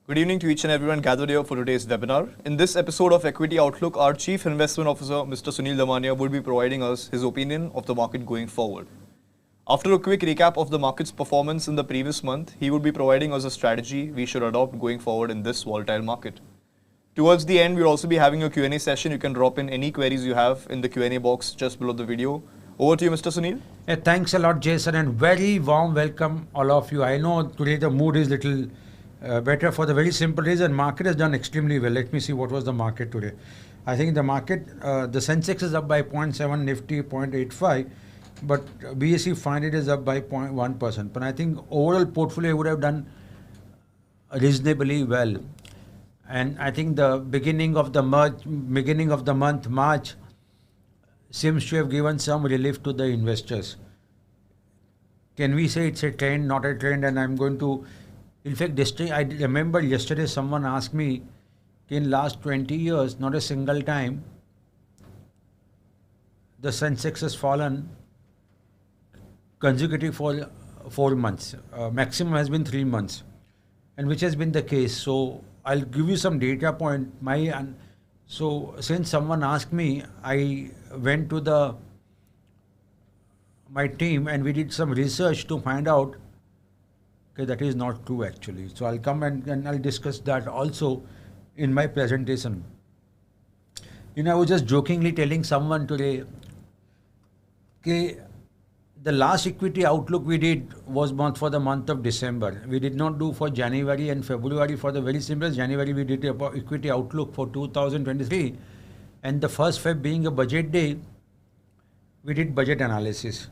Good evening to each and everyone gathered here for today's webinar. In this episode of Equity Outlook, our Chief Investment Officer, Mr. Sunil Damania, will be providing us his opinion of the market going forward. After a quick recap of the market's performance in the previous month, he will be providing us a strategy we should adopt going forward in this volatile market. Towards the end, we'll also be having a Q&A session. You can drop in any queries you have in the Q&A box just below the video. Over to you, Mr. Sunil. Thanks a lot, Jason, and very warm welcome all of you. I know today the mood is little better for the very simple reason market has done extremely well. Let me see what was the market today. I think the market, the Sensex is up by 0.7, Nifty 0.85, but BSE 500 is up by 0.1%. But I think overall portfolio would have done reasonably well. And I think the beginning of the month, March, seems to have given some relief to the investors. Can we say it's a trend, not a trend? And I'm going to, in fact, I remember yesterday someone asked me, in last 20 years, not a single time, the Sensex has fallen consecutive for 4 months. Maximum has been 3 months, and which has been the case. So I'll give you some data point. So since someone asked me, I went to my team and we did some research to find out that is not true actually. So I'll come and I'll discuss that also in my presentation. I was just jokingly telling someone today, the last equity outlook we did was for the month of December. We did not do for January and February for the very simple. January we did about equity outlook for 2023, and the first Feb being a budget day, we did budget analysis.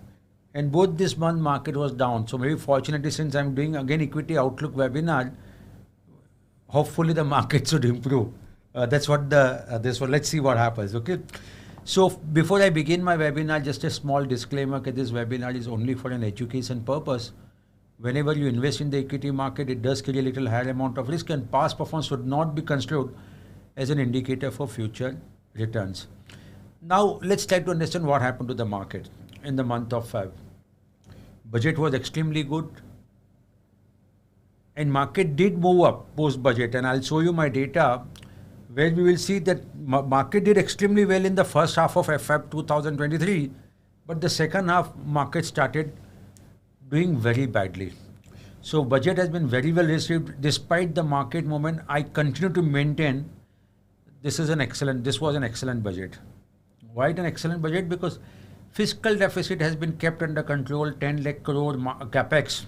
And both this month market was down. So very fortunately, since I'm doing again equity outlook webinar, hopefully the market should improve. That's what let's see what happens. Okay. So before I begin my webinar, just a small disclaimer that this webinar is only for an education purpose. Whenever you invest in the equity market, it does carry a little higher amount of risk, and past performance should not be considered as an indicator for future returns. Now let's try to understand what happened to the market in the month of Feb. Budget was extremely good, and market did move up post budget, and I'll show you my data where we will see that market did extremely well in the first half of Feb 2023, but the second half market started doing very badly. So budget has been very well received despite the market movement. I continue to maintain this was an excellent budget. Why an excellent budget? Because fiscal deficit has been kept under control, 10 lakh crore capex.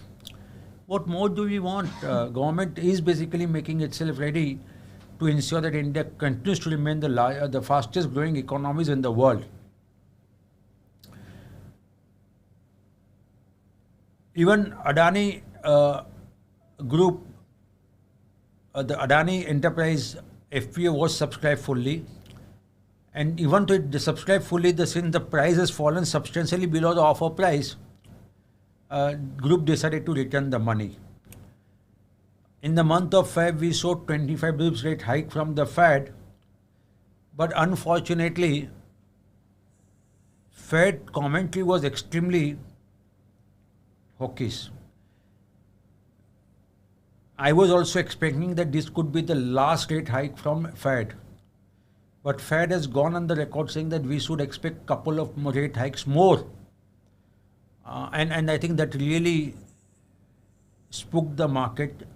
What more do we want? Government is basically making itself ready to ensure that India continues to remain the fastest growing economies in the world. Even Adani group, the Adani Enterprise FPO was subscribed fully. And even to subscribe fully, since the price has fallen substantially below the offer price, group decided to return the money. In the month of Feb, we saw 25 bips rate hike from the Fed, but unfortunately, Fed commentary was extremely hawkish. I was also expecting that this could be the last rate hike from Fed. But Fed has gone on the record saying that we should expect couple of more rate hikes more. And I think that really spooked the market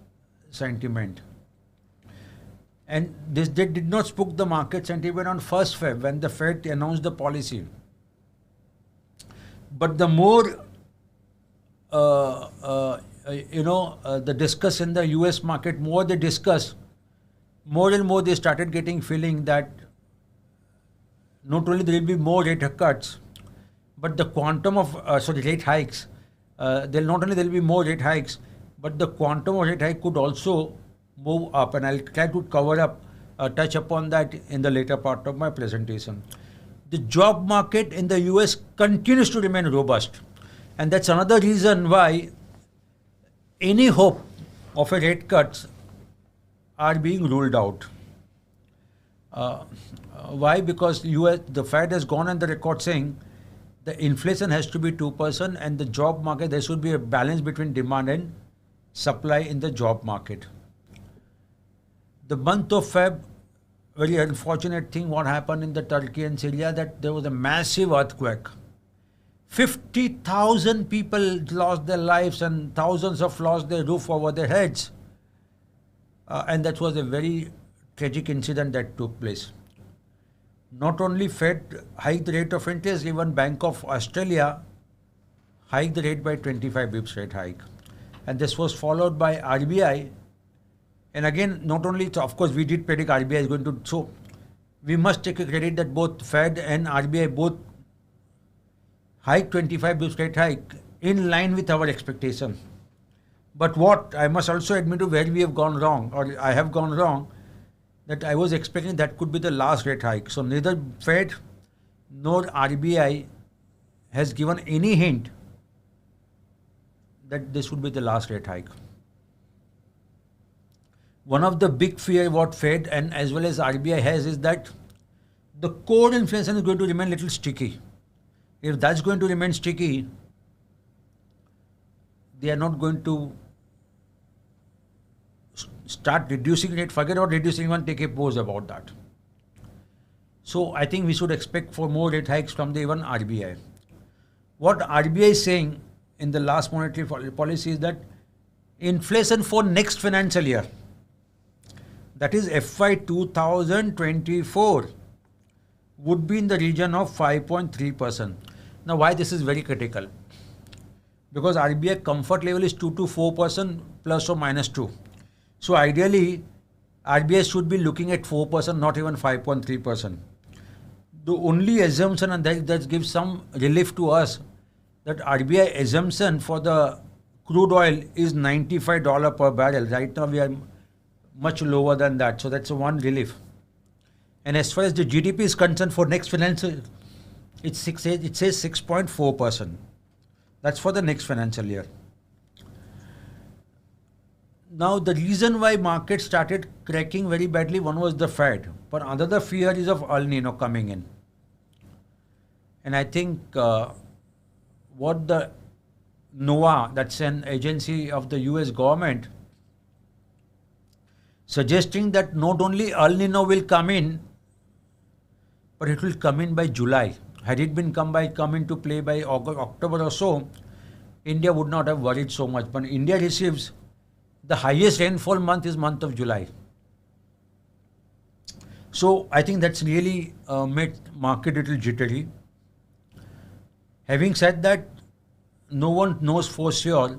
sentiment. And this did not spook the market sentiment on 1st Feb when the Fed announced the policy. But the more, the discuss in the US market, more they discuss, more and more they started getting feeling that not only there will be more rate cuts, but the quantum of rate hikes. Not only there will be more rate hikes, but the quantum of rate hike could also move up. And I'll try to touch upon that in the later part of my presentation. The job market in the US continues to remain robust, and that's another reason why any hope of a rate cuts are being ruled out. Why? Because the Fed has gone on the record saying the inflation has to be 2%, and the job market, there should be a balance between demand and supply in the job market. The month of Feb, very unfortunate thing what happened in the Turkey and Syria, that there was a massive earthquake. 50,000 people lost their lives and thousands have lost their roof over their heads. And that was a very tragic incident that took place. Not only Fed hiked the rate of interest, even Bank of Australia hiked the rate by 25 bips rate hike. And this was followed by RBI. And again, not only, of course, we did predict RBI is going to, so we must take a credit that both Fed and RBI both hiked 25 bips rate hike in line with our expectation. But what I must also admit to where we have gone wrong, or I have gone wrong, that I was expecting that could be the last rate hike. So neither Fed nor RBI has given any hint that this would be the last rate hike. One of the big fear what Fed and as well as RBI has is that the core inflation is going to remain little sticky. If that's going to remain sticky, they are not going to start reducing it, forget about reducing, even take a pause about that. So I think we should expect for more rate hikes from the even RBI. What RBI is saying in the last monetary policy is that inflation for next financial year, that is FY 2024, would be in the region of 5.3%. Now why this is very critical? Because RBI comfort level is 2 to 4% plus or minus 2. So ideally, RBI should be looking at 4%, not even 5.3%. The only assumption, and that gives some relief to us, that RBI assumption for the crude oil is $95 per barrel. Right now we are much lower than that. So that's one relief. And as far as the GDP is concerned for next financial, it says 6.4%. That's for the next financial year. Now the reason why market started cracking very badly, one was the Fed, but another fear is of El Nino coming in. And I think what the NOAA, that's an agency of the US government, suggesting that not only El Nino will come in, but it will come in by July. Had it been come into play by October or so, India would not have worried so much. But India receives the highest rainfall month is month of July. So I think that's really made market a little jittery. Having said that, no one knows for sure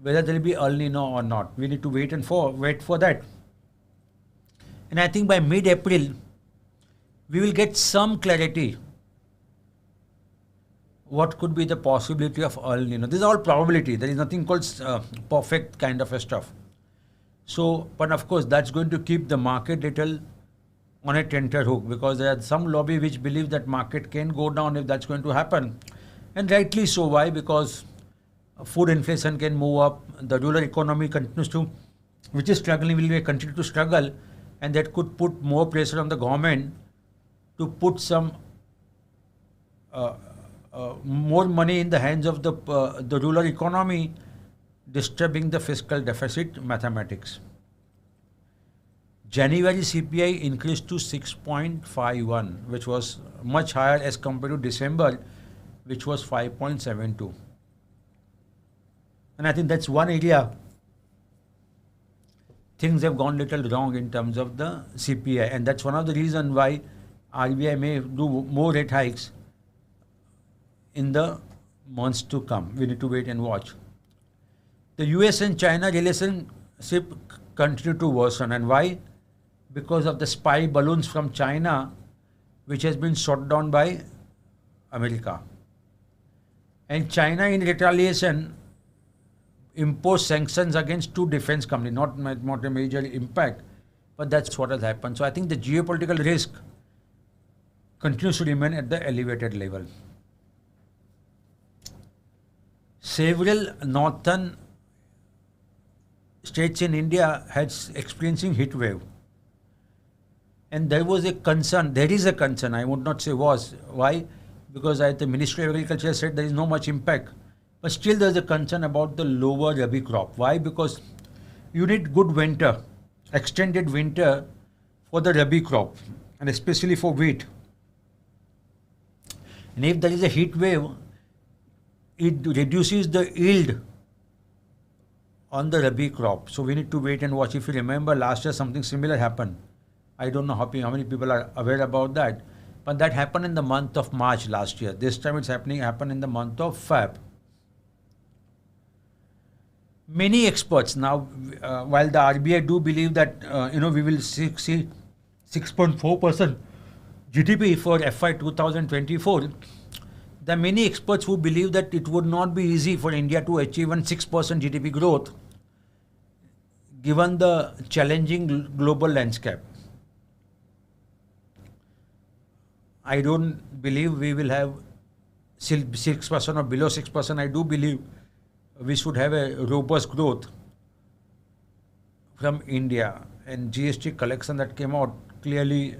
whether there will be El Nino or not. We need to wait for that. And I think by mid-April, we will get some clarity what could be the possibility of El Nino. This is all probability. There is nothing called perfect kind of a stuff. So, but of course, that's going to keep the market little on a tenterhook, because there are some lobby which believe that market can go down if that's going to happen. And rightly so. Why? Because food inflation can move up. The rural economy continues to, which is struggling, will continue to struggle. And that could put more pressure on the government to put some more money in the hands of the rural economy, disturbing the fiscal deficit mathematics. January CPI increased to 6.51, which was much higher as compared to December, which was 5.72. And I think that's one area things have gone little wrong in terms of the CPI, and that's one of the reasons why RBI may do more rate hikes in the months to come. We need to wait and watch. The US and China relationship continue to worsen. And why? Because of the spy balloons from China, which has been shot down by America. And China, in retaliation, imposed sanctions against two defense companies. Not a major impact, but that's what has happened. So I think the geopolitical risk continues to remain at the elevated level. Several northern states in India had experiencing heat wave. And there was a concern, there is a concern, I would not say was. Why? Because the Ministry of Agriculture said there is no much impact. But still there is a concern about the lower Rabi crop. Why? Because you need good winter, extended winter for the Rabi crop, and especially for wheat. And if there is a heat wave, it reduces the yield on the Rabi crop. So we need to wait and watch. If you remember, last year something similar happened. I don't know how many people are aware about that, but that happened in the month of March last year. This time it's happened in the month of Feb. Many experts now, while the RBI do believe that we will see 6.4% GDP for FY 2024, there are many experts who believe that it would not be easy for India to achieve 6% GDP growth given the challenging global landscape. I don't believe we will have 6% or below 6%. I do believe we should have a robust growth from India, and GST collection that came out clearly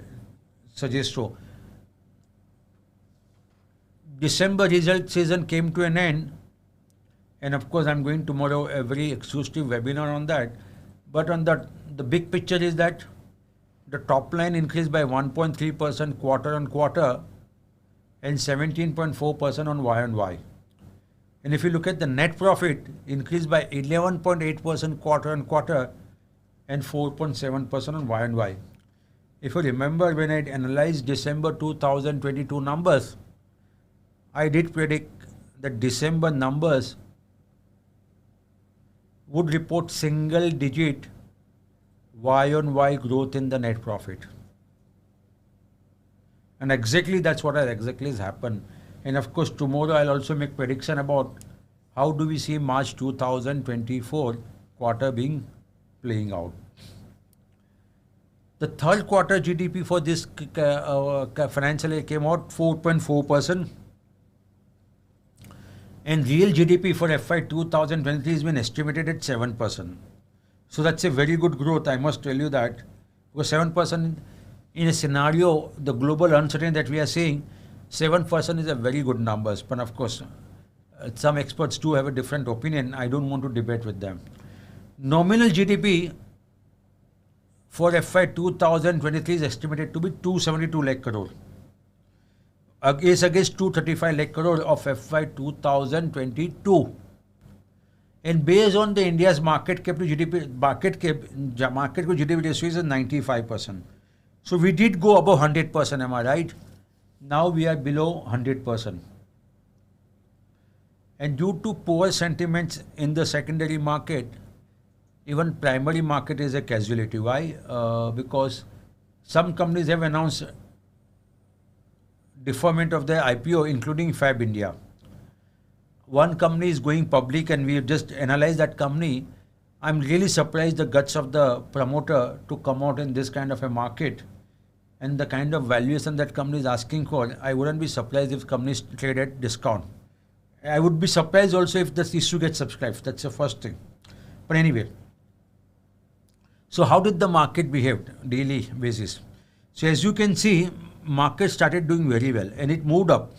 suggests so. December result season came to an end, and of course I'm going tomorrow a very exclusive webinar on that. But on the big picture is that the top line increased by 1.3% quarter on quarter and 17.4% on Y-on-Y. And if you look at the net profit, increased by 11.8% quarter on quarter and 4.7% on Y-on-Y. If you remember, when I analyzed December 2022 numbers, I did predict that December numbers would report single digit Y-on-Y growth in the net profit. And exactly that's what exactly has happened. And of course, tomorrow I'll also make prediction about how do we see March 2024 quarter playing out. The third quarter GDP for this financial year came out 4.4%. And real GDP for FY 2023 has been estimated at 7%. So that's a very good growth, I must tell you that. Because 7% in a scenario, the global uncertainty that we are seeing, 7% is a very good number. But of course, some experts do have a different opinion. I don't want to debate with them. Nominal GDP for FY 2023 is estimated to be 272 lakh crore. Is against 235 lakh crore of FY 2022. And based on the India's market cap to GDP, market to GDP ratio is 95%. So we did go above 100%, am I right? Now we are below 100%. And due to poor sentiments in the secondary market, even primary market is a casualty. Why? Because some companies have announced deferment of their IPO, including Fab India. One company is going public, and we have just analyzed that company. I'm really surprised the guts of the promoter to come out in this kind of a market, and the kind of valuation that company is asking for. I wouldn't be surprised if companies trade at discount. I would be surprised also if this issue gets subscribed. That's the first thing. But anyway, so how did the market behave daily basis? So as you can see, market started doing very well and it moved up.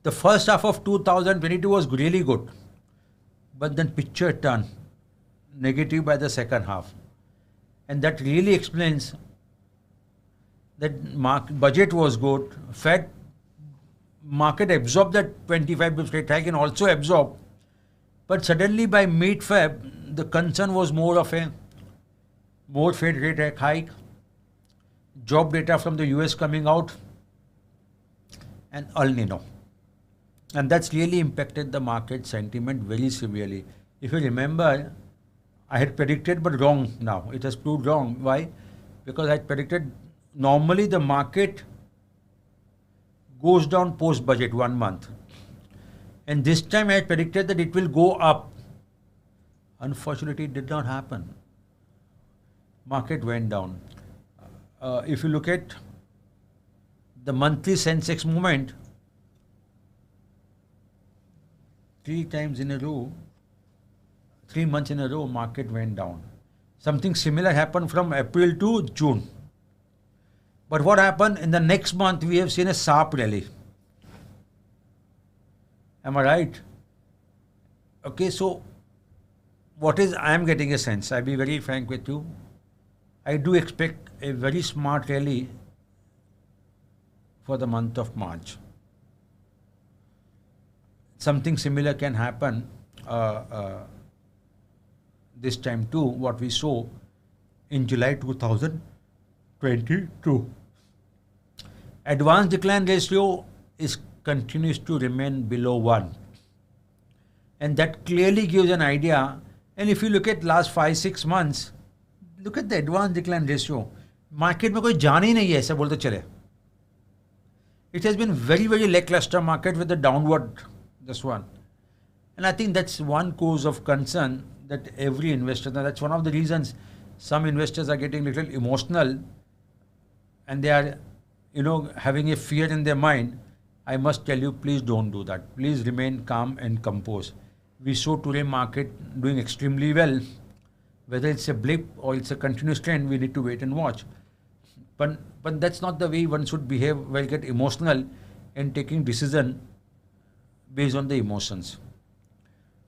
The first half of 2022 was really good, but then picture turned negative by the second half. And that really explains that budget was good. Fed market absorbed that 25 bps rate hike and also absorbed. But suddenly by mid-Feb, the concern was more Fed rate hike, job data from the US coming out, and El Nino. And that's really impacted the market sentiment very severely. If you remember, I had predicted but wrong now. It has proved wrong. Why? Because I had predicted normally the market goes down post-budget 1 month. And this time I had predicted that it will go up. Unfortunately, it did not happen. Market went down. If you look at the monthly Sensex movement, 3 months in a row, market went down. Something similar happened from April to June. But what happened in the next month, we have seen a sharp rally. Am I right? Okay, so I am getting a sense, I'll be very frank with you, I do expect a very smart rally for the month of March. Something similar can happen this time too, what we saw in July 2022. Advanced decline ratio continues to remain below 1. And that clearly gives an idea. And if you look at last 5-6 months, look at the advanced decline ratio. Market में कोई जान ही नहीं है ऐसा बोलते चले. It has been very, very lackluster market with the downward, this one. And I think that's one cause of concern that every investor, that's one of the reasons some investors are getting a little emotional and they are, having a fear in their mind. I must tell you, please don't do that. Please remain calm and composed. We saw today market doing extremely well. Whether it's a blip or it's a continuous trend, we need to wait and watch. But that's not the way one should behave, where you get emotional and taking decision based on the emotions.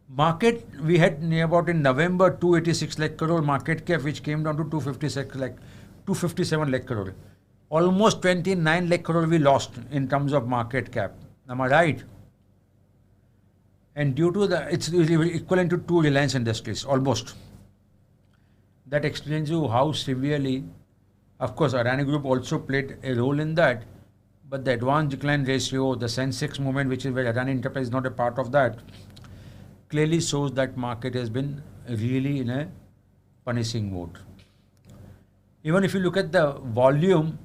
Market, we had near about in November 286 lakh crore market cap, which came down to 257 lakh crore. Almost 29 lakh crore we lost in terms of market cap. Am I right? And due to it's equivalent to 2 Reliance Industries, almost. That explains you how severely, of course, Adani Group also played a role in that, but the advanced decline ratio, the Sensex movement, which is where Adani Enterprise is not a part of that, clearly shows that market has been really in a punishing mode. Even if you look at the volume,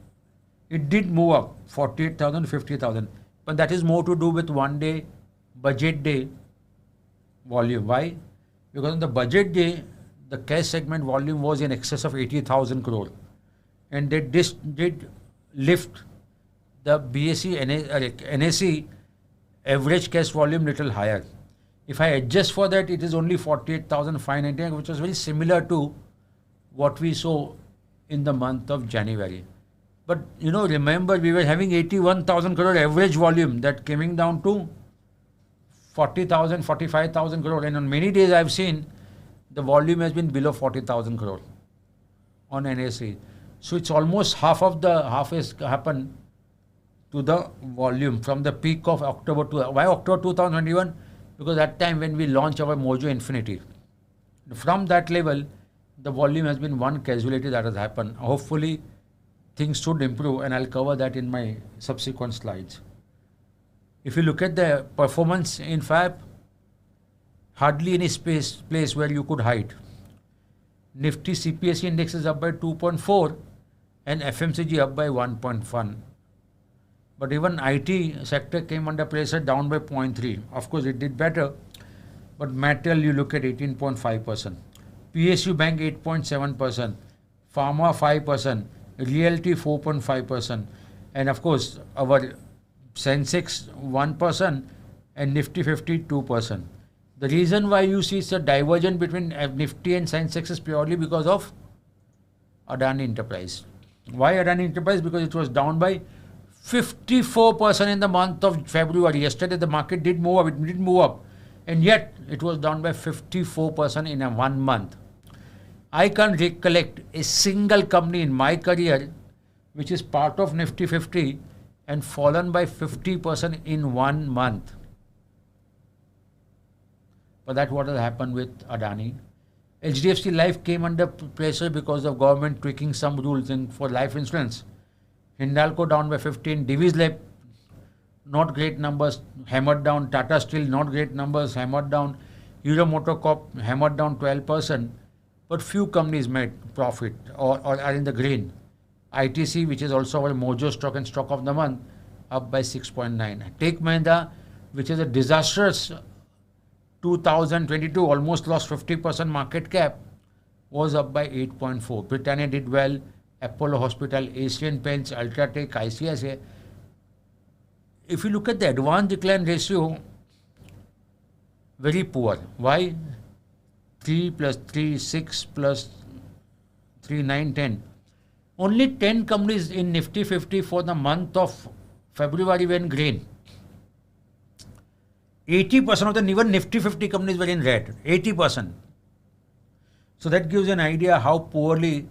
it did move up 48,000, 50,000, but that is more to do with one day, budget day volume. Why? Because on the budget day, the cash segment volume was in excess of 80,000 crore. And they did lift the BSE NSE average cash volume little higher. If I adjust for that, it is only 48,590, which was very similar to what we saw in the month of January. But remember, we were having 81,000 crore average volume that coming down to 40,000, 45,000 crore. And on many days I've seen the volume has been below 40,000 crore on NSE. So it's almost half has happened to the volume from the peak of October to, why October 2021? Because that time when we launched our Mojo Infinity. From that level, the volume has been one casualty that has happened. Hopefully, things should improve, and I'll cover that in my subsequent slides. If you look at the performance in FAB, hardly any place where you could hide. Nifty CPSE index is up by 2.4 and FMCG up by 1.1. But even IT sector came under pressure, down by 0.3. Of course, it did better. But metal, you look at 18.5%. PSU Bank 8.7%. Pharma 5%. Realty 4.5%. And of course, our Sensex 1% and Nifty 50 2%. The reason why you see such divergence between Nifty and Sensex is purely because of Adani Enterprise. Why Adani Enterprise? Because it was down by 54% in the month of February. Yesterday the market did move up, it did move up, and yet it was down by 54% in a 1 month. I can't recollect a single company in my career which is part of Nifty 50 and fallen by 50% in 1 month. But that's what has happened with Adani. HDFC Life came under pressure because of government tweaking some rules for life insurance. Hindalco down by 15, Divi's Lab not great numbers, hammered down. Tata Steel not great numbers, hammered down. Hero MotoCorp hammered down 12%. But few companies made profit or are in the green. ITC, which is also our Mojo stock and stock of the month, up by 6.9. Take Mahindra, which is a disastrous 2022, almost lost 50% market cap, was up by 8.4. Britannia did well. Apollo Hospital, Asian Paints, Ultratech, ICICI. If you look at the advanced decline ratio, very poor. Why? 3 plus 3, 6 plus 3, 9, 10. Only 10 companies in Nifty 50 for the month of February were in green. 80% of the even Nifty 50 companies were in red. 80%. So that gives an idea how poorly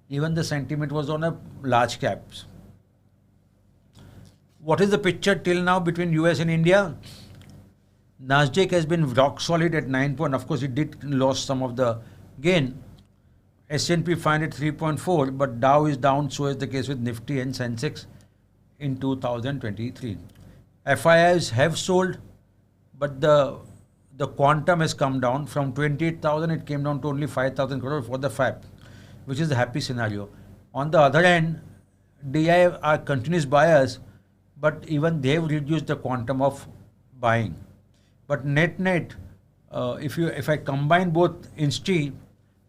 even the sentiment was on a large caps. What is the picture till now between US and India? Nasdaq has been rock solid at 9 point. Of course, it did lost some of the gain. S&P 500 3.4, but Dow is down. So is the case with Nifty and Sensex in 2023. FIIs have sold, but the quantum has come down from 28,000. It came down to only 5,000 crore for the FAP, which is the happy scenario. On the other hand, DI are continuous buyers, but even they have reduced the quantum of buying. But net, if I combine both Insti,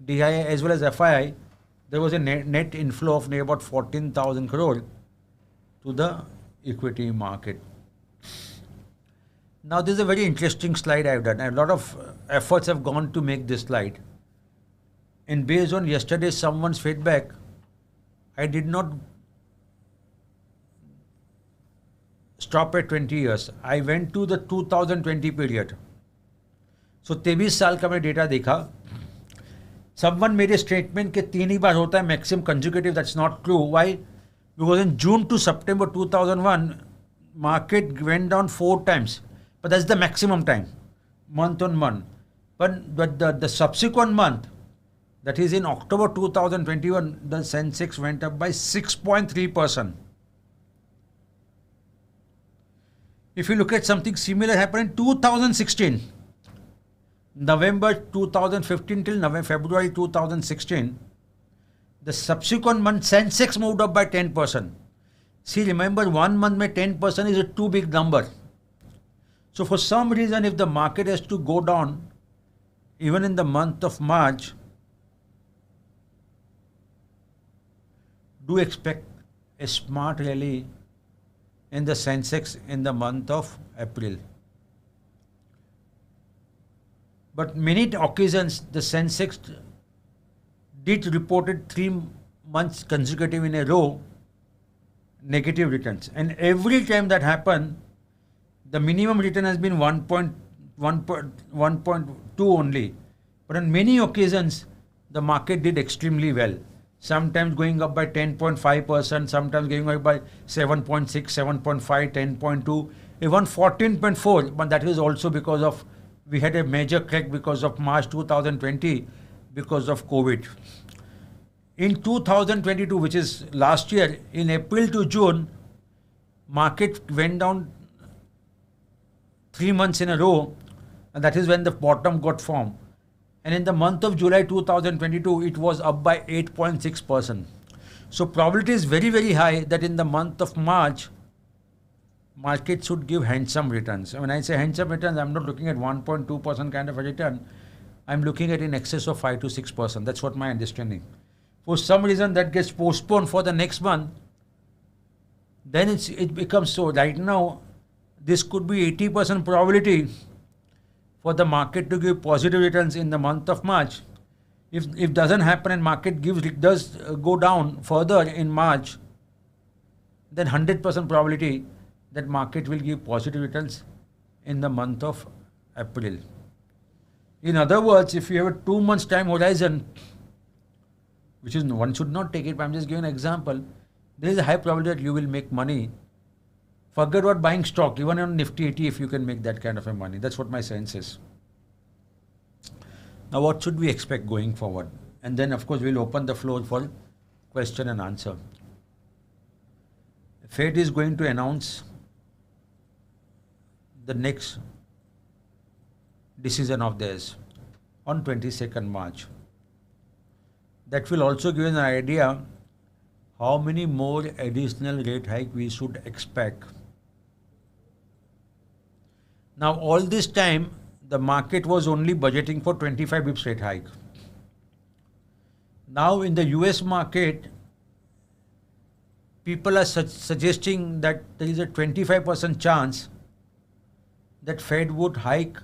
DI as well as FII, there was a net inflow of near about 14,000 crore to the equity market. Now this is a very interesting slide I've done. A lot of efforts have gone to make this slide. And based on yesterday someone's feedback, I did not stop at 20 years. I went to the 2020 period. So 23 साल का मैं data देखा. Someone made a statement कि 3 ही बार होता है maximum consecutive. That's not true. Why? Because in June to September 2001, market went down 4 times. But that's the maximum time, month on month. But the subsequent month, that is in October 2021, the Sensex went up by 6.3%. If you look at something similar happened in 2016, November 2015 till February 2016, the subsequent month Sensex moved up by 10%. See, remember 1 month mein 10% is a too big number. So for some reason, if the market has to go down, even in the month of March, do expect a smart rally in the Sensex in the month of April. But many occasions, the Sensex did reported 3 months consecutive in a row negative returns. And every time that happened, the minimum return has been 1.2 only. But on many occasions, the market did extremely well. Sometimes going up by 10.5%, sometimes going up by 7.6, 7.5, 10.2, even 14.4. But that is also because of, we had a major crack because of March 2020 because of COVID. In 2022, which is last year, in April to June, market went down 3 months in a row, and that is when the bottom got formed. And in the month of July 2022, it was up by 8.6%. So probability is very, very high that in the month of March, market should give handsome returns. When I say handsome returns, I'm not looking at 1.2% kind of a return. I'm looking at in excess of 5 to 6%. That's what my understanding. For some reason that gets postponed for the next month, then it becomes so. Right now, this could be 80% probability for the market to give positive returns in the month of March. If doesn't happen and market does go down further in March, then 100% probability that market will give positive returns in the month of April. In other words, if you have a 2 months time horizon, which is one should not take it, but I'm just giving an example, there is a high probability that you will make money. Forget about buying stock, even on Nifty 80 if you can make that kind of a money. That's what my sense is. Now what should we expect going forward? And then of course we'll open the floor for question and answer. Fed is going to announce the next decision of theirs on 22nd March. That will also give us an idea how many more additional rate hike we should expect. Now all this time, the market was only budgeting for 25 bips rate hike. Now in the US market, people are suggesting that there is a 25% chance that Fed would hike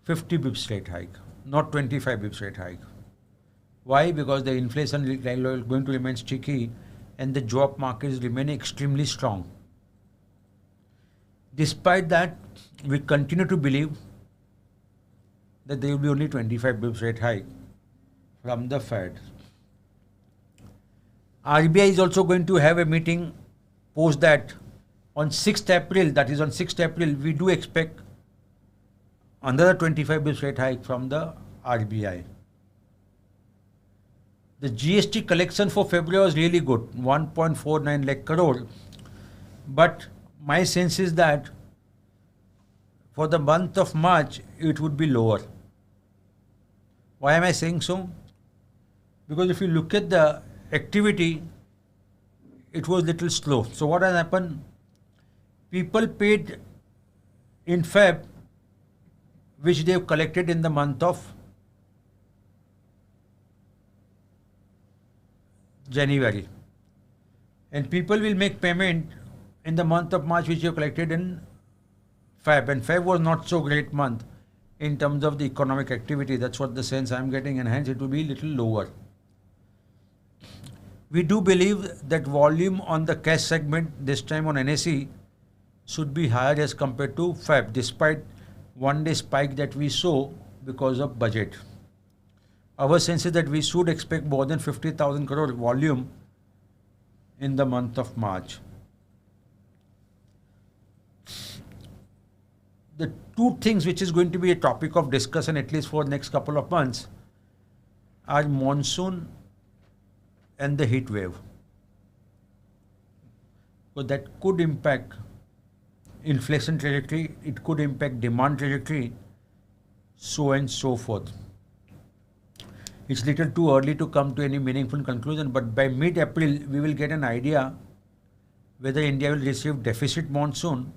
50 bips rate hike, not 25 bips rate hike. Why? Because the inflation is going to remain sticky and the job market is remaining extremely strong. Despite that, we continue to believe that there will be only 25 bips rate hike from the Fed. RBI is also going to have a meeting post that on 6th April, that is on 6th April, we do expect another 25 bips rate hike from the RBI. The GST collection for February was really good, 1.49 lakh crore. But my sense is that for the month of March, it would be lower. Why am I saying so? Because if you look at the activity, it was little slow. So what has happened? People paid in Feb, which they have collected in the month of January. And people will make payment in the month of March, which they have collected in Feb. And Feb was not so great month in terms of the economic activity. That's what the sense I'm getting, and hence it will be little lower. We do believe that volume on the cash segment this time on NSE should be higher as compared to Feb, despite one-day spike that we saw because of budget. Our sense is that we should expect more than 50,000 crore volume in the month of March. The two things which is going to be a topic of discussion at least for next couple of months are monsoon and the heat wave. So that could impact inflation trajectory, it could impact demand trajectory, so and so forth. It's little too early to come to any meaningful conclusion, but by mid-April we will get an idea whether India will receive deficit monsoon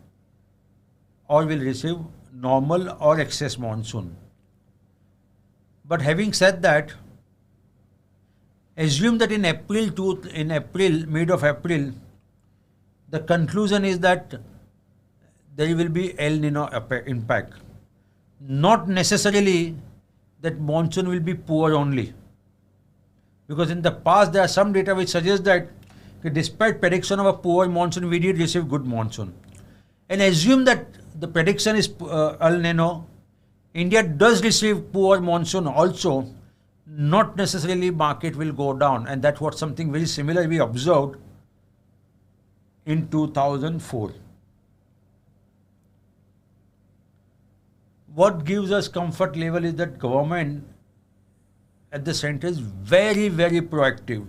or will receive normal or excess monsoon. But having said that, assume that in mid of April, the conclusion is that there will be El Nino impact. Not necessarily that monsoon will be poor only. Because in the past there are some data which suggests that despite prediction of a poor monsoon, we did receive good monsoon. And assume that the prediction is El Nino, India does receive poor monsoon also, not necessarily market will go down. And that's what something very similar we observed in 2004. What gives us comfort level is that government at the center is very, very proactive.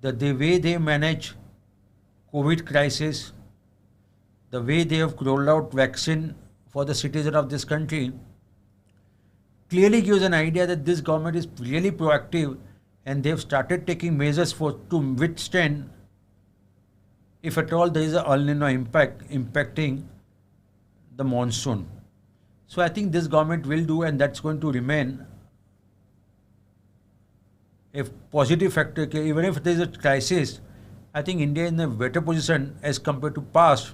That the way they manage COVID crisis, the way they have rolled out vaccine for the citizens of this country, clearly gives an idea that this government is really proactive and they have started taking measures to withstand if at all there is a El Nino impact impacting the monsoon. So I think this government will do, and that's going to remain a positive factor. Even if there is a crisis, I think India is in a better position as compared to past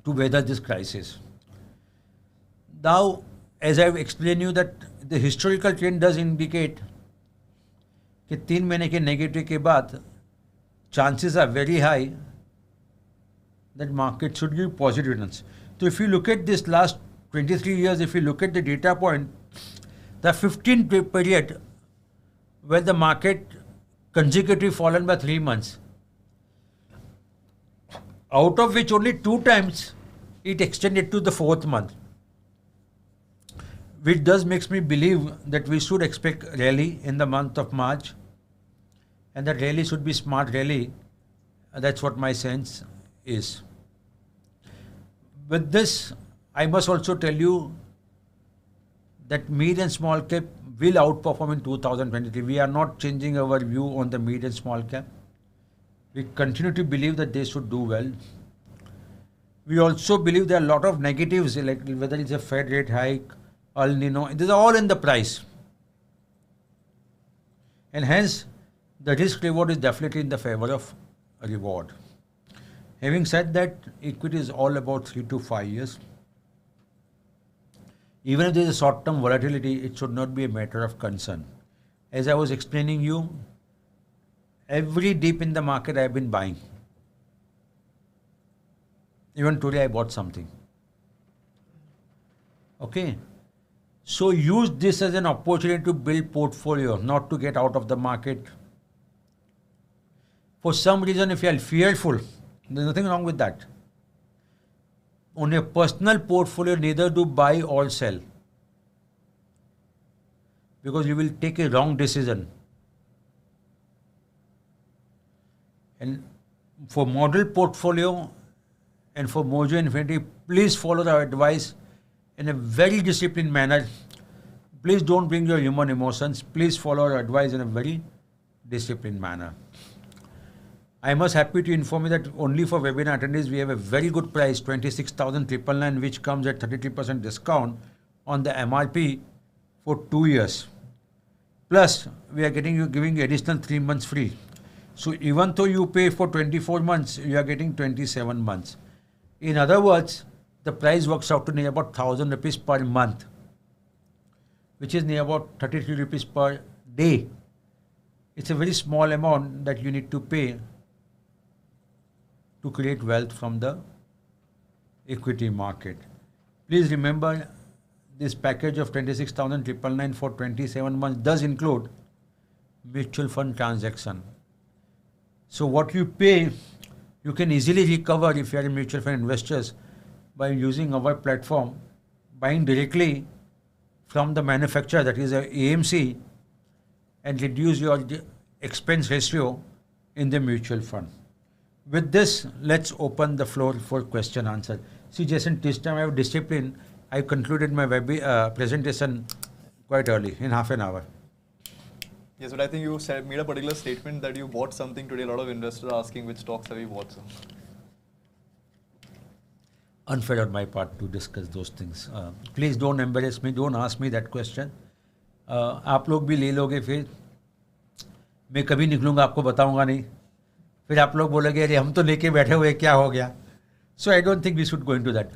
to weather this crisis. Now, as I have explained you that the historical trend does indicate that 3 महीने के negative के बाद chances are very high that market should give positive returns. So if you look at this last 23 years, if you look at the data point, the 15 period where the market consecutively fallen by 3 months, out of which only 2 times it extended to the 4th month, which does makes me believe that we should expect rally in the month of March, and that rally should be smart rally. That's what my sense is. With this, I must also tell you that mid and small cap will outperform in 2023. We are not changing our view on the mid and small cap. We continue to believe that they should do well. We also believe there are a lot of negatives, like whether it's a Fed rate hike, El Nino, these are all in the price. And hence, the risk reward is definitely in the favor of a reward. Having said that, equity is all about 3 to 5 years. Even if there is a short-term volatility, it should not be a matter of concern. As I was explaining you, every dip in the market I have been buying. Even today I bought something. Okay. So use this as an opportunity to build portfolio, not to get out of the market. For some reason, if you are fearful, there's nothing wrong with that. On a personal portfolio, neither do buy or sell, because you will take a wrong decision. And for model portfolio and for Mojo Infinity, please follow our advice in a very disciplined manner. Please don't bring your human emotions. Please follow our advice in a very disciplined manner. I am happy to inform you that only for webinar attendees, we have a very good price, 26,999, which comes at 33% discount on the MRP for 2 years. Plus, we are giving you additional 3 months free. So even though you pay for 24 months, you are getting 27 months. In other words, the price works out to near about 1,000 rupees per month, which is near about 33 rupees per day. It's a very small amount that you need to pay to create wealth from the equity market. Please remember, this package of 26,999 for 27 months does include mutual fund transaction. So what you pay, you can easily recover if you are mutual fund investors by using our platform, buying directly from the manufacturer, that is a AMC, and reduce your expense ratio in the mutual fund. With this, let's open the floor for question answer. See, Jason, this time I have discipline. I concluded my presentation quite early, in half an hour. Yes, but I think you made a particular statement that you bought something today. A lot of investors are asking which stocks have you bought. So. Unfair on my part to discuss those things. Please don't embarrass me. Don't ask me that question. आप लोग भी ले लोगे फिर मैं कभी निकलूंगा आपको बताऊंगा नहीं फिर आप लोग बोलोगे अरे हम तो लेके बैठे हुए क्या हो गया So I don't think we should go into that.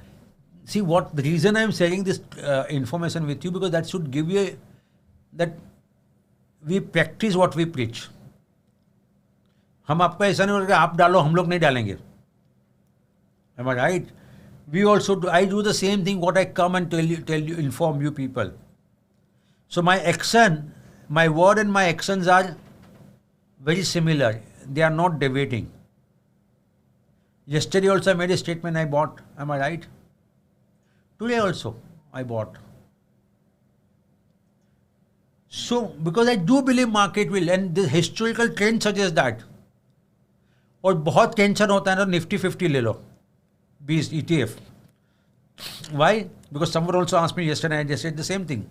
See, what the reason I am sharing this information with you, because that should give you that we practice what we preach. हम आपको ऐसा नहीं बोलेंगे आप डालो हम लोग नहीं डालेंगे. Am I right? We also do, I do the same thing what I come and tell you, inform you people. So my action, my word and my actions are very similar. They are not deviating. Yesterday also I made a statement I bought. Am I right? Today also I bought. So because I do believe market will, and the historical trend suggests that. और बहुत tension होता है ना Nifty 50 ले लो 20 ETF. Why? Because someone also asked me yesterday, I just said the same thing.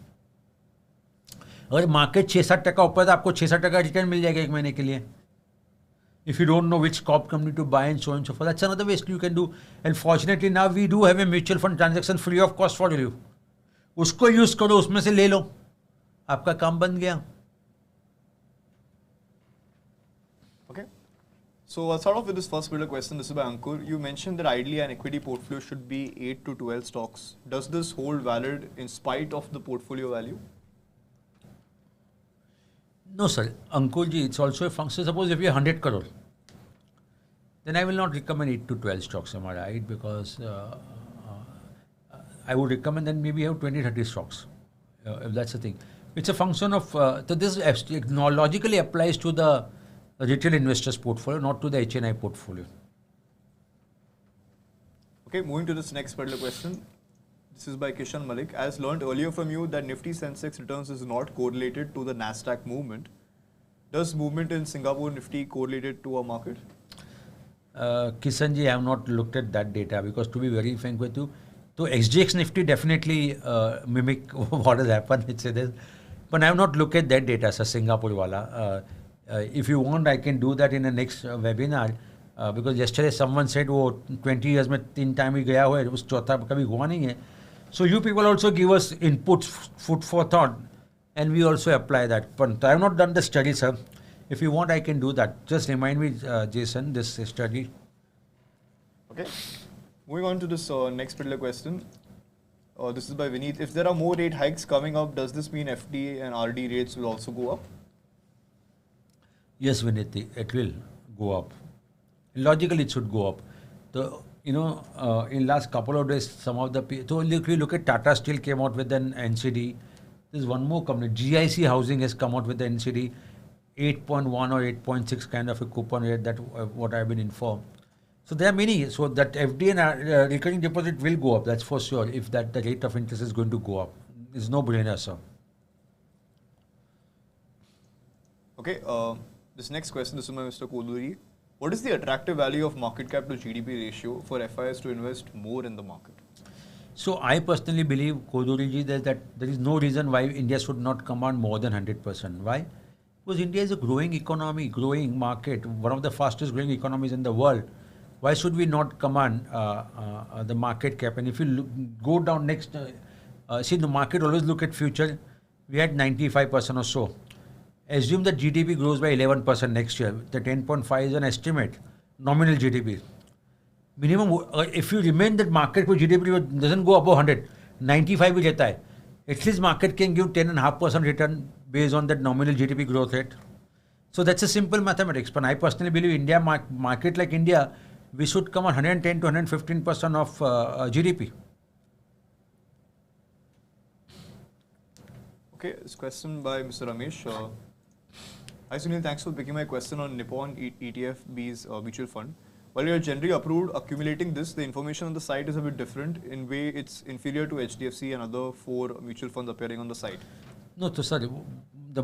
अगर market 6-7% ऊपर है तो आपको 6-7% रिटर्न मिल जाएगा एक महीने के लिए. If you don't know which top company to buy and so on and so forth, that's another way you can do. And fortunately now we do have a mutual fund transaction free of cost for you. उसको use करो, उसमें से ले लो, आपका काम बन गया. Okay. So I'll start off with this first particular question. This is by Ankur. You mentioned that ideally an equity portfolio should be 8 to 12 stocks. Does this hold valid in spite of the portfolio value? No, sir. Ankur ji, it's also a function. Suppose if you have 100 crore, then I will not recommend 8 to 12 stocks, am I right? Because I would recommend then maybe have 20-30 stocks, if that's the thing. It's a function of, so this logically applies to the retail investors portfolio, not to the HNI portfolio. Okay, moving to this next particular question. This is by Kishan Malik. As learned earlier from you that Nifty Sensex returns is not correlated to the Nasdaq movement. Does movement in Singapore Nifty correlated to our market? Kishan ji, I have not looked at that data because to be very frank with you, so XGX Nifty definitely mimic what has happened. It's this, but I have not looked at that data, sir, Singapore wala. If you want, I can do that in the next webinar. Because yesterday someone said, "Oh, 20 years में 3 time ही गया हुआ है, उस चौथा कभी हुआ नहीं है." So you people also give us inputs, food for thought, and we also apply that. But I have not done the study, sir. If you want, I can do that. Just remind me, Jason, this study. Okay. Moving on to this next particular question. This is by Vineet. If there are more rate hikes coming up, does this mean FD and RD rates will also go up? Yes, Viniti, it will go up. Logically, it should go up. So, in last couple of days, some of the so if you look at Tata Steel came out with an NCD. There's one more company, GIC Housing has come out with the NCD 8.1 or 8.6 kind of a coupon rate, that what I've been informed. So there are many. So that FD and recurring deposit will go up, that's for sure, if that the rate of interest is going to go up. It's no brainer, sir. Okay, this next question, this is by Mr. Koduri. What is the attractive value of market cap to GDP ratio for FIs to invest more in the market? So I personally believe, Koduriji, that there is no reason why India should not command more than 100%. Why? Because India is a growing economy, growing market, one of the fastest growing economies in the world. Why should we not command the market cap? And if you go down next, see, the market always look at future. We had 95% or so. Assume that GDP grows by 11% next year. The 10.5 is an estimate, nominal GDP. Minimum, if you remain that market for GDP doesn't go above 100, 95 भी रहता है, at least market can give 10.5% return based on that nominal GDP growth rate. So that's a simple mathematics. But I personally believe India market like India, we should come on 110 to 115% of GDP. Okay, this question by Mr. Ramesh. Hi Sunil, thanks for picking my question on Nippon ETF-B's mutual fund. While you are generally approved accumulating this, the information on the site is a bit different. In way, it's inferior to HDFC and other 4 mutual funds appearing on the site. No, so sorry. The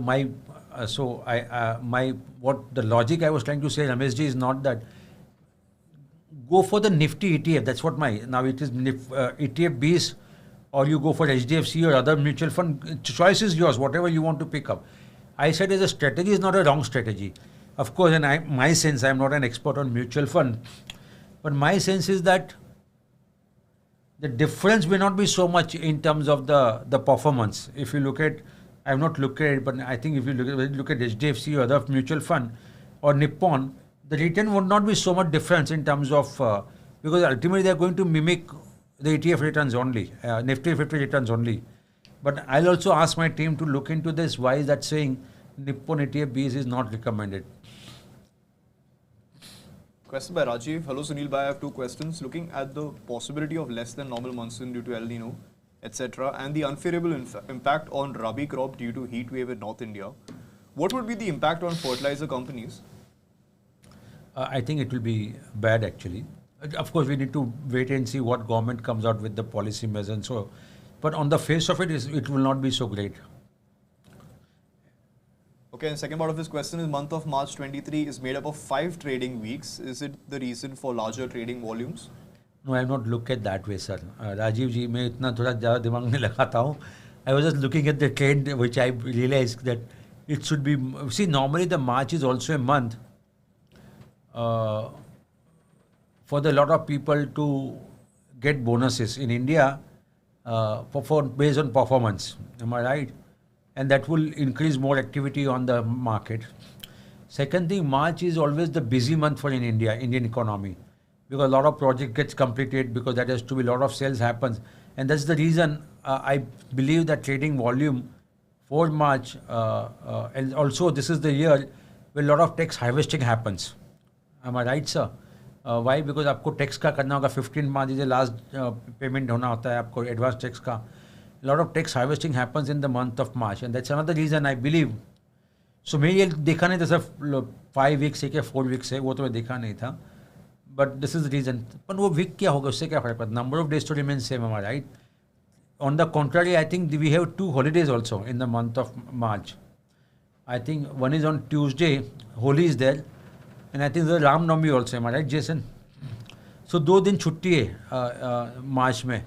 logic I was trying to say, Ramesh ji, is not that. Go for the Nifty ETF. That's what now it is ETF B's, or you go for HDFC or other mutual fund. Choice is yours. Whatever you want to pick up. I said as a strategy is not a wrong strategy. Of course, and my sense, I'm not an expert on mutual fund, but my sense is that the difference may not be so much in terms of the performance. If you look at, I've not looked at it, but I think if you look at HDFC or other mutual fund or Nippon, the return would not be so much difference in terms of, because ultimately they are going to mimic the ETF returns only, Nifty 50 returns only. But I'll also ask my team to look into this. Why is that saying Nippon ETF B's is not recommended? Question by Rajiv. Hello Sunil Bhai, I have 2 questions. Looking at the possibility of less than normal monsoon due to El Nino, etc., and the unfavorable impact on Rabi crop due to heat wave in North India, what would be the impact on fertilizer companies? I think it will be bad actually. Of course, we need to wait and see what government comes out with the policy measures and so. But on the face of it, it will not be so great. Okay, and second part of this question is month of March 23 is made up of 5 trading weeks. Is it the reason for larger trading volumes? No, I have not looked at that way, sir. Rajiv ji, मैं इतना थोड़ा ज़्यादा दिमाग में लगाता हूँ. I was just looking at the trend, which I realized that it should be. See, normally the March is also a month for the lot of people to get bonuses in India based on performance. Am I right? And that will increase more activity on the market. Second thing, March is always the busy month for Indian economy, because a lot of project gets completed, because that has to be a lot of sales happens, and that's the reason I believe that trading volume for March, and also this is the year where a lot of tax harvesting happens. Am I right, sir? Why? Because आपको tax का करना होगा, 15 March is the last payment होना होता है आपको advance tax का. A lot of tax harvesting happens in the month of March, and that's another reason I believe. So मैं ये देखा नहीं था सर 5 weeks है क्या 4 weeks है, वो तो मैं देखा नहीं था. But this is the reason. पर वो week क्या होगा, उससे क्या फर्क पड़ता? Number of days to remain same, am I right? On the contrary, I think we have 2 holidays also in the month of March. I think one is on Tuesday, Holi is there, and I think the Ram Navami also, am I right, Jason? So 2 दिन छुट्टी है March में.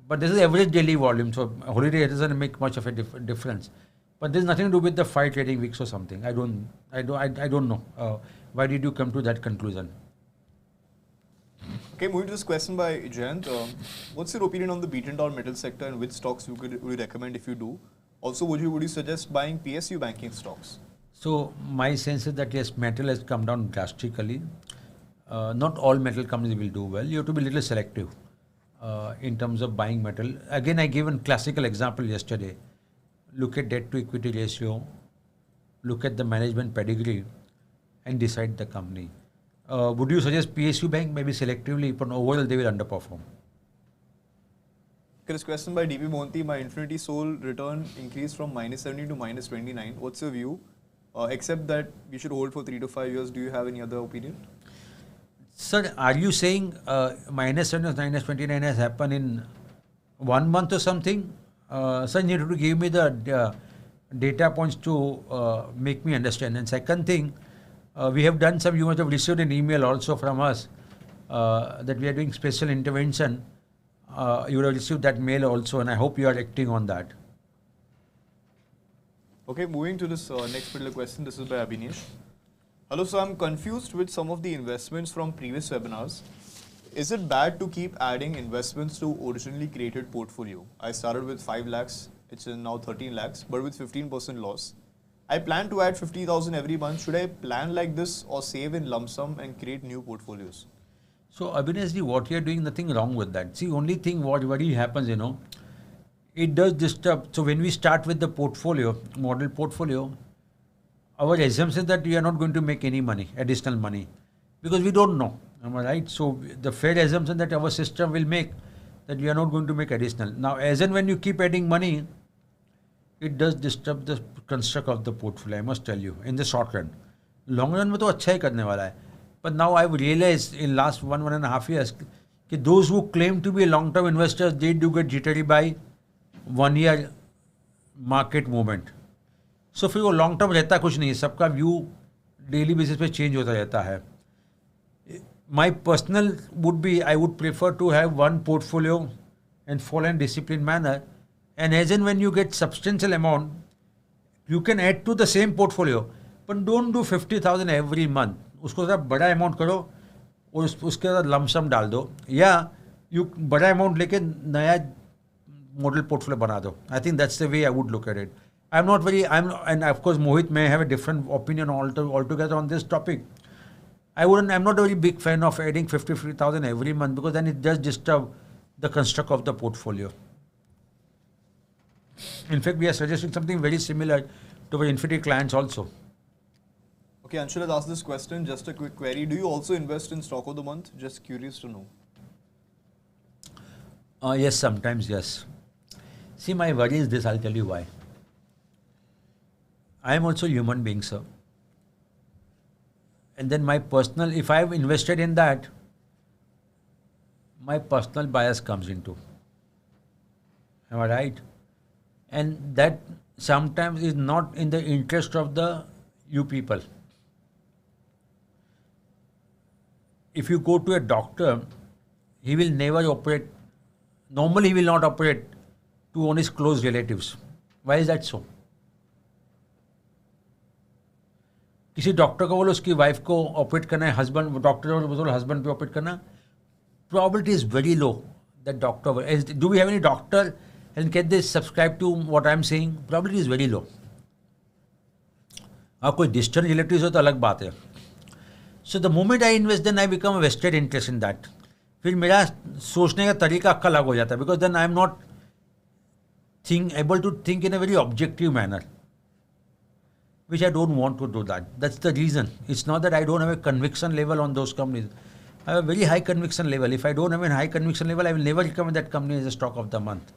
But this is average daily volume, so holiday doesn't make much of a difference. But there's nothing to do with the 5 trading weeks or something. I don't know. Why did you come to that conclusion? Okay, moving to this question by Jayant. What's your opinion on the beaten down metal sector, and which stocks would you recommend if you do? Also, would you suggest buying PSU banking stocks? So my sense is that yes, metal has come down drastically. Not all metal companies will do well. You have to be a little selective in terms of buying metal. Again, I gave a classical example yesterday. Look at debt to equity ratio, look at the management pedigree, and decide the company. Would you suggest PSU bank? Maybe selectively, but overall they will underperform. Okay, this question by DP Monti, my Infinity Soul return increased from -70 to -29. What's your view? Except that we should hold for 3 to 5 years, do you have any other opinion? Sir, are you saying -7 or -29 has happened in 1 month or something? Sir, you need to give me the data points to make me understand. And second thing, we have done some, you must have received an email also from us that we are doing special intervention. You would have received that mail also, and I hope you are acting on that. Okay, moving to this next particular question. This is by Abhinesh. Hello, so I'm confused with some of the investments from previous webinars. Is it bad to keep adding investments to originally created portfolio? I started with 5 lakhs, it's now 13 lakhs, but with 15% loss. I plan to add 50,000 every month. Should I plan like this or save in lump sum and create new portfolios? So, Abhinesh ji, what you are doing, nothing wrong with that. See, only thing what really happens, it does disturb. So, when we start with the portfolio, model portfolio, our assumption is that we are not going to make any money, additional money, because we don't know. Am I right? So, the fair assumption that our system will make that we are not going to make additional. Now, as and when you keep adding money, it does disturb the construct of the portfolio, I must tell you, in the short run. Long run में तो अच्छा ही करने वाला है. But now I've realized in last 1.5 years that those who claim to be long-term investors, they do get jittery by 1 year market movement. So फिर वो long term रहता कुछ नहीं है, सबका view daily basis पे change होता रहता है. My personal would be, I would prefer to have one portfolio and follow in disciplined manner. And as and when you get substantial amount, you can add to the same portfolio, but don't do 50,000 every month. उसको ज़रा बड़ा amount करो और उसके साथ lump sum डाल दो, या यू बड़ा अमाउंट लेके नया मॉडल पोर्टफोलियो बना दो. I think that's the way I would look at it. And of course Mohit may have a different opinion altogether on this topic. I'm not a very big fan of adding 50,000 every month, because then it does disturb the construct of the portfolio. In fact, we are suggesting something very similar to our Infinity clients also. Okay, Anshul has asked this question. Just a quick query. Do you also invest in stock of the month? Just curious to know. Yes, sometimes, yes. See, my worry is this, I'll tell you why. I am also a human being, sir. And then if I've invested in that, my personal bias comes into. Am I right? And that sometimes is not in the interest of you people. If you go to a doctor, he will never operate, normally he will not operate to on his close relatives. Why is that so? किसी doctor को बोलो उसकी wife को operate करना है, husband doctor को बोलो husband पे ऑपरेट करना, probability is very low that doctor will. Do we have any doctor and can they subscribe to what I am saying? Probability is very low. आप कोई distant relatives हो तो अलग बात है. So the moment I invest, then I become a vested interest in that. फिर मेरा सोचने का तरीका अक्का अलग हो जाता है, because then I am not able to think in a very objective manner, which I don't want to do that. That's the reason. It's not that I don't have a conviction level on those companies. I have a very high conviction level. If I don't have a high conviction level, I will never recommend that company as a stock of the month.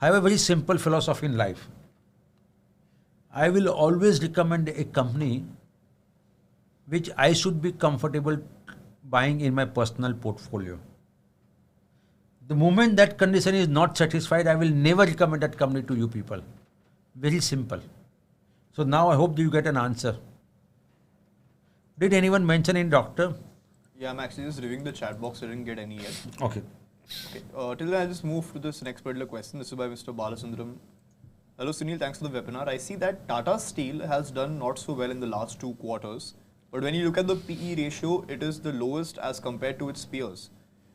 I have a very simple philosophy in life. I will always recommend a company which I should be comfortable buying in my personal portfolio. The moment that condition is not satisfied, I will never recommend that company to you people. Very simple. So now I hope you get an answer. Did anyone mention any doctor? Yeah, I'm actually just reviewing the chat box. I didn't get any yet. Okay. Till then, I'll just move to this next particular question. This is by Mr. Balasundram. Hello, Sunil. Thanks for the webinar. I see that Tata Steel has done not so well in the last 2 quarters. But when you look at the PE ratio, it is the lowest as compared to its peers.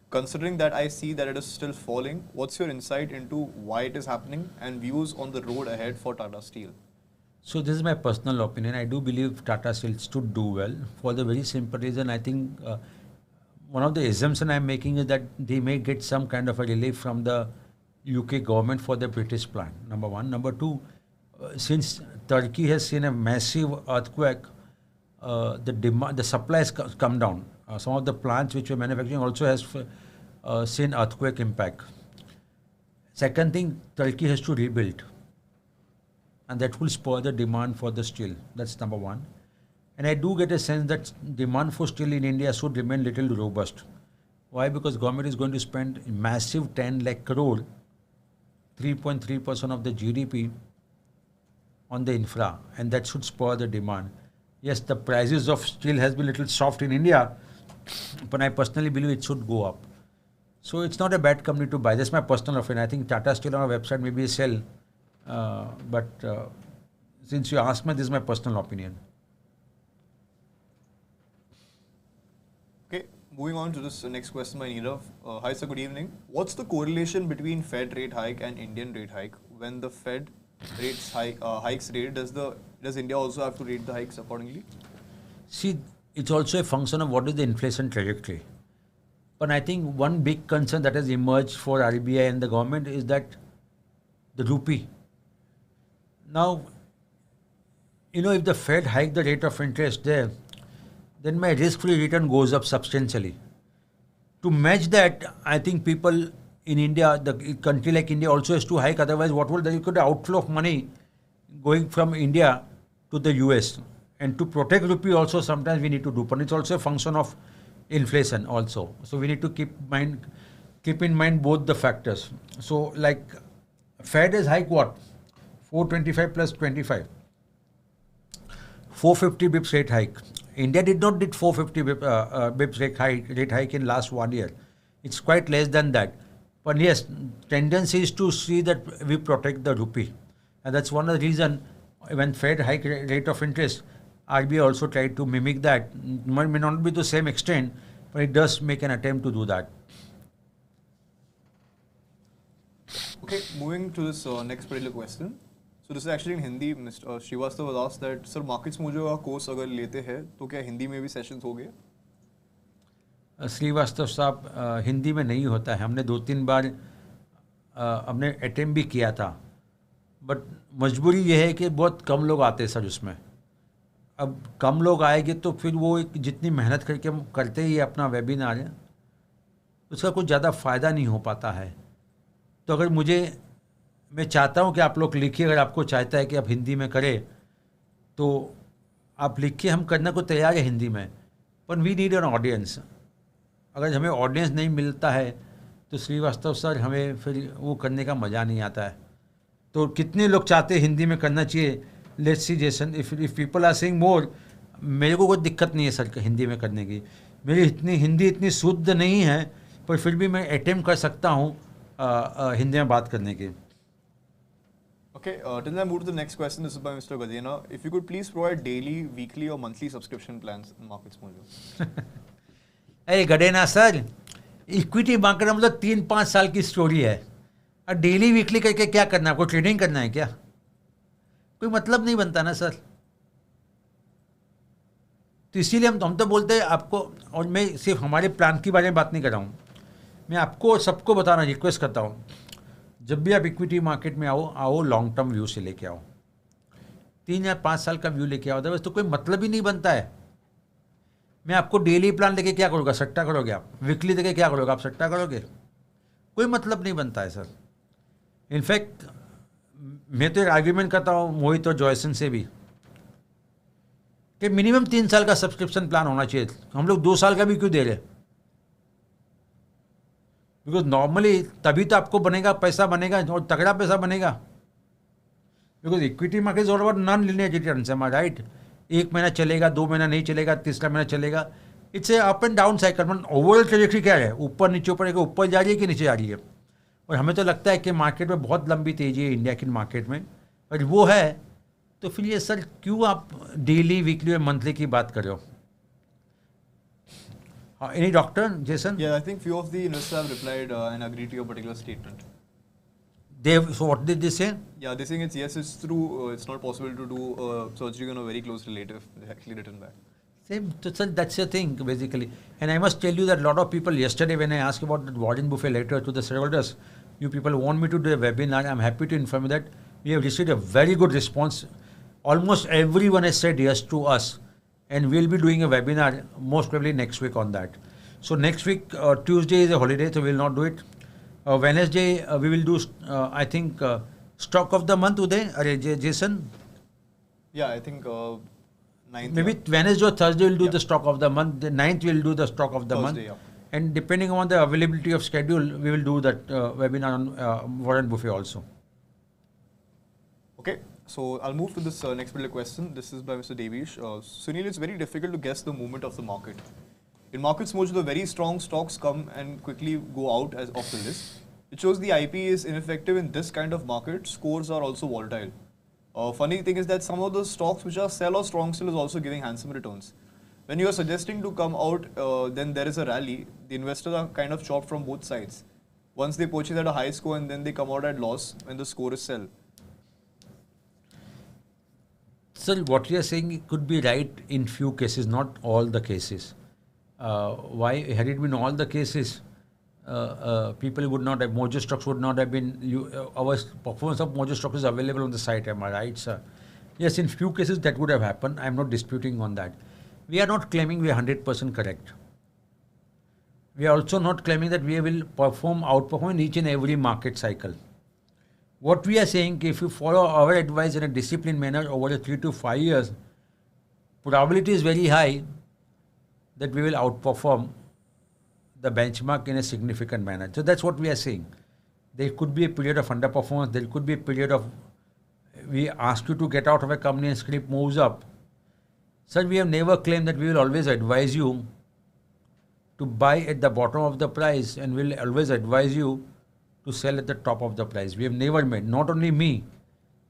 Considering that, I see that it is still falling. What's your insight into why it is happening and views on the road ahead for Tata Steel? So this is my personal opinion. I do believe Tata Steel should do well for the very simple reason. I think one of the assumptions I am making is that they may get some kind of a relief from the UK government for the British plant. Number one. Number two, since Turkey has seen a massive earthquake, the supply has come down. Some of the plants which were manufacturing also has seen earthquake impact. Second thing, Turkey has to rebuild, and that will spur the demand for the steel. That's number one. And I do get a sense that demand for steel in India should remain little robust. Why? Because government is going to spend massive 10 lakh crore, 3.3% of the GDP on the infra, and that should spur the demand. Yes, the prices of steel has been little soft in India, but I personally believe it should go up. So it's not a bad company to buy. That's my personal opinion. I think Tata Steel on our website maybe sell, but since you asked me, this is my personal opinion. Okay, moving on to this next question by Nirav. Hi sir, good evening. What's the correlation between Fed rate hike and Indian rate hike? When the Fed rates hikes rate, does India also have to rate the hikes accordingly? See, it's also a function of what is the inflation trajectory. But I think one big concern that has emerged for RBI and the government is that the rupee. Now, if the Fed hike the rate of interest there, then my risk-free return goes up substantially. To match that, I think people in India, the country like India also has to hike. Otherwise, what will there could be outflow of money going from India to the US? And to protect rupee also sometimes we need to do. But it's also a function of inflation also. So we need to keep in mind both the factors. So like Fed is hike what? 425 plus 25. 450 bips rate hike. India did not did 450 bips rate hike in last 1 year. It's quite less than that. But yes, tendency is to see that we protect the rupee. And that's one of the reasons when Fed hike rate of interest, RBI also tried to mimic that. May not be to the same extent, but it does make an attempt to do that. Okay, moving to this next particular question. So this is actually in Hindi. Mr. Srivastav was asked that, Sir, Markets Mojo का course अगर लेते हैं तो क्या हिंदी में भी sessions हो गए? श्रीवास्तव साहब हिंदी में नहीं होता है. हमने 2-3 बार हमने अटेम्प्ट भी किया था, बट मजबूरी ये है कि बहुत कम लोग आते हैं सर उसमें. अब कम लोग आएंगे तो फिर वो जितनी मेहनत करके हम करते ही अपना वेबिनार है, उसका कुछ ज़्यादा फ़ायदा नहीं हो पाता है. तो अगर मैं चाहता हूँ कि आप लोग लिखिए, अगर आपको चाहता है कि आप हिंदी में करें तो आप लिखिए, हम करने को तैयार है हिंदी में. पर वी नीड एन ऑडियंस. अगर हमें ऑडियंस नहीं मिलता है तो श्रीवास्तव सर हमें फिर वो करने का मज़ा नहीं आता है. तो कितने लोग चाहते हैं हिंदी में करना चाहिए? Let's see Jason, if people are saying more. मेरे को कोई दिक्कत नहीं है सर हिंदी में करने की. मेरी हिंदी इतनी शुद्ध नहीं है, पर फिर भी मैं अटेम्प्ट कर सकता हूँ हिंदी में बात करने की. Okay, till I move to the next question, this is by Mr. Gadena. If you could please provide daily, weekly or monthly subscription plans in Markets Mojo. अरे गडेना सर, इक्विटी मार्केट मतलब 3-5 साल की स्टोरी है. और daily weekly करके क्या करना है? आपको ट्रेडिंग करना है क्या? कोई मतलब नहीं बनता ना सर. तो इसीलिए हम तो बोलते हैं आपको, और मैं सिर्फ हमारे प्लान की बारे में बात नहीं कर रहा हूँ, मैं आपको सबको बताना रिक्वेस्ट करता हूँ, जब भी आप इक्विटी मार्केट में आओ लॉन्ग टर्म व्यू से लेके आओ. 3 या 5 साल का व्यू लेके आओ. अदरवाइज तो कोई मतलब ही नहीं बनता है. मैं आपको डेली प्लान लेके क्या करूँगा? सट्टा करोगे आप. वीकली लेके क्या करोगे आप? सट्टा करोगे. कोई मतलब नहीं बनता है सर. इनफैक्ट मैं तो एक आर्ग्यूमेंट करता हूँ मोहित और जॉयसन से भी कि मिनिमम 3 साल का सब्सक्रिप्शन प्लान होना चाहिए. हम लोग 2 साल का भी क्यों दे रहे? बिकॉज नॉर्मली तभी तो आपको पैसा बनेगा और तगड़ा पैसा बनेगा. Because equity market is all about non linear returns. Am I right? 1 महीना चलेगा, 2 महीना नहीं चलेगा, तीसरा महीना चलेगा. It's a up and down cycle. मतलब ओवरऑल ट्रेजेक्टरी क्या है? ऊपर नीचे ऊपर जा रही है कि नीचे जा रही है. और हमें तो लगता है कि मार्केट में बहुत लंबी तेजी है इंडिया की मार्केट में, और वो है. तो फिर ये सर क्यों आप डेली, वीकली और मंथली की बात कर रहे हो? Any doctor, Jason? Yeah, I think few of the investors have replied and agreed to your particular statement. So what did they say? Yeah, they're saying it's true. It's not possible to do surgery on a very close relative. They actually written back. Same. So that's the thing basically. And I must tell you that a lot of people yesterday, when I asked about the Warren Buffett letter to the shareholders, you people want me to do a webinar. I'm happy to inform you that we have received a very good response. Almost everyone has said yes to us. And we'll be doing a webinar most probably next week on that. So next week, Tuesday is a holiday, so we'll not do it. Wednesday we will do, I think, stock of the month, Uday, Jason? Yeah, I think 9th. Maybe Yeah. Wednesday or Thursday we'll do the stock of the month. The 9th we'll do the stock of the month. Thursday, yeah. And depending on the availability of schedule, we will do that webinar on Warren Buffett also. Okay, so I'll move to this next particular question. This is by Mr. Devish. Sunil, it's very difficult to guess the movement of the market. In Markets Mojo, the very strong stocks come and quickly go out as off the list. It shows the IP is ineffective in this kind of market. Scores are also volatile. Funny thing is that some of the stocks which are sell or strong still is also giving handsome returns. When you are suggesting to come out, then there is a rally. The investors are kind of chopped from both sides. Once they purchase at a high score and then they come out at loss when the score is sell. Sir, what you are saying could be right in few cases, not all the cases. Why? Had it been all the cases, people would not have, Mojo stocks would not have been, our performance of Mojo stocks is available on the site, am I right, sir? Yes, in few cases that would have happened. I am not disputing on that. We are not claiming we are 100% correct. We are also not claiming that we will outperform in each and every market cycle. What we are saying, if you follow our advice in a disciplined manner over 3 to 5 years, probability is very high that we will outperform the benchmark in a significant manner. So that's what we are saying. There could be a period of underperformance. There could be a period of, we ask you to get out of a company and script moves up. Sir, we have never claimed that we will always advise you to buy at the bottom of the price and we'll always advise you to sell at the top of the price. We have never made, not only me,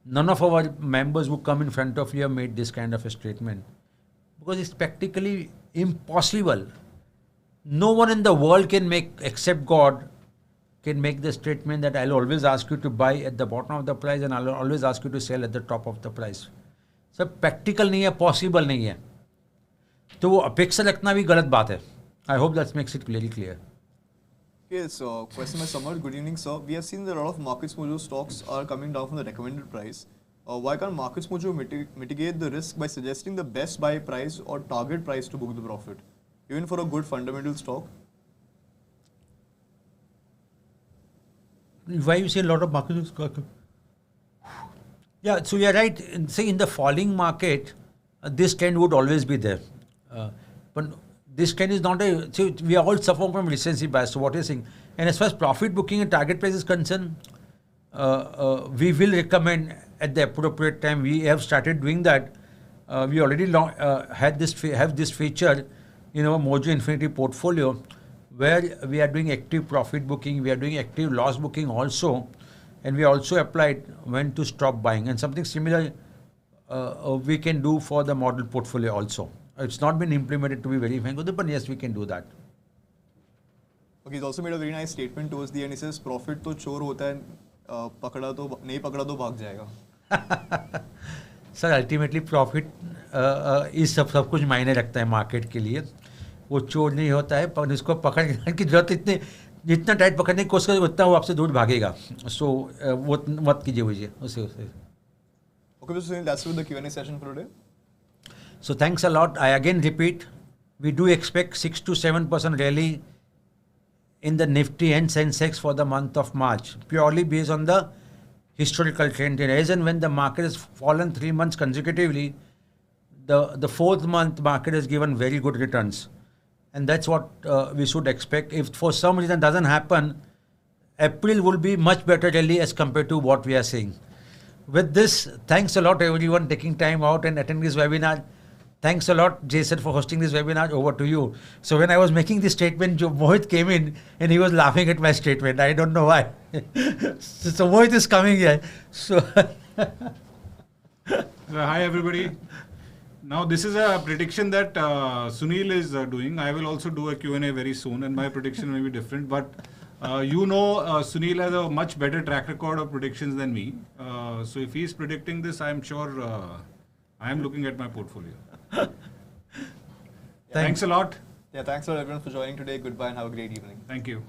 none of our members who come in front of you have made this kind of a statement. Because it's practically impossible. No one in the world can make, except God, can make the statement that I'll always ask you to buy at the bottom of the price and I'll always ask you to sell at the top of the price. So practical नहीं है, possible नहीं है. तो वो अपेक्षा रखना भी गलत बात है. I hope that makes it clearly clear. Yes, question by Samar. Good evening, sir. We have seen that a lot of Markets Mojo stocks are coming down from the recommended price. Why can't Markets Mojo mitigate the risk by suggesting the best buy price or target price to book the profit, even for a good fundamental stock? Why you see a lot of markets? Yeah, so you're right. Say in the falling market, this trend would always be there. But this trend is not a. See, we all suffer from recency bias. So what you're saying, and as far as profit booking and target price is concerned, we will recommend at the appropriate time. We have started doing that. We already have this feature in our Mojo Infinity portfolio, where we are doing active profit booking, we are doing active loss booking also, and we also applied when to stop buying. And something similar we can do for the model portfolio also. It's not been implemented to be very frank, but yes, we can do that. Okay, he's also made a very nice statement towards the end. He says, "Profit तो चोर होता है, पकड़ा तो नहीं पकड़ा तो भाग जाएगा." सर अल्टीमेटली प्रॉफिट इस सब कुछ मायने रखता है मार्केट के लिए. वो चोर नहीं होता है, पर इसको पकड़ने की जरूरत जितना टाइट पकड़ने की कोशिश करें उतना वो आपसे दूर भागेगा. सो वो मत कीजिए मुझे उसे. Okay, Mr. Sunil, that's with the QnA session for today. So thanks a lot. I again repeat, we do expect 6 to 7% rally in the Nifty and Sensex for the month of March, purely based on the historical trend. As and when the market has fallen 3 months consecutively, the fourth month market has given very good returns. And that's what we should expect. If for some reason doesn't happen, April will be much better rally as compared to what we are seeing. With this, thanks a lot everyone taking time out and attending this webinar. Thanks a lot, Jason, for hosting this webinar. Over to you. So when I was making this statement, Mohit came in and he was laughing at my statement. I don't know why. So Mohit is coming here. So Hi everybody. Now this is a prediction that Sunil is doing. I will also do a Q&A very soon and my prediction may be different. But Sunil has a much better track record of predictions than me. So if he is predicting this, I am sure I am looking at my portfolio. Thanks a lot. Yeah, thanks a lot everyone for joining today. Goodbye and have a great evening. Thank you.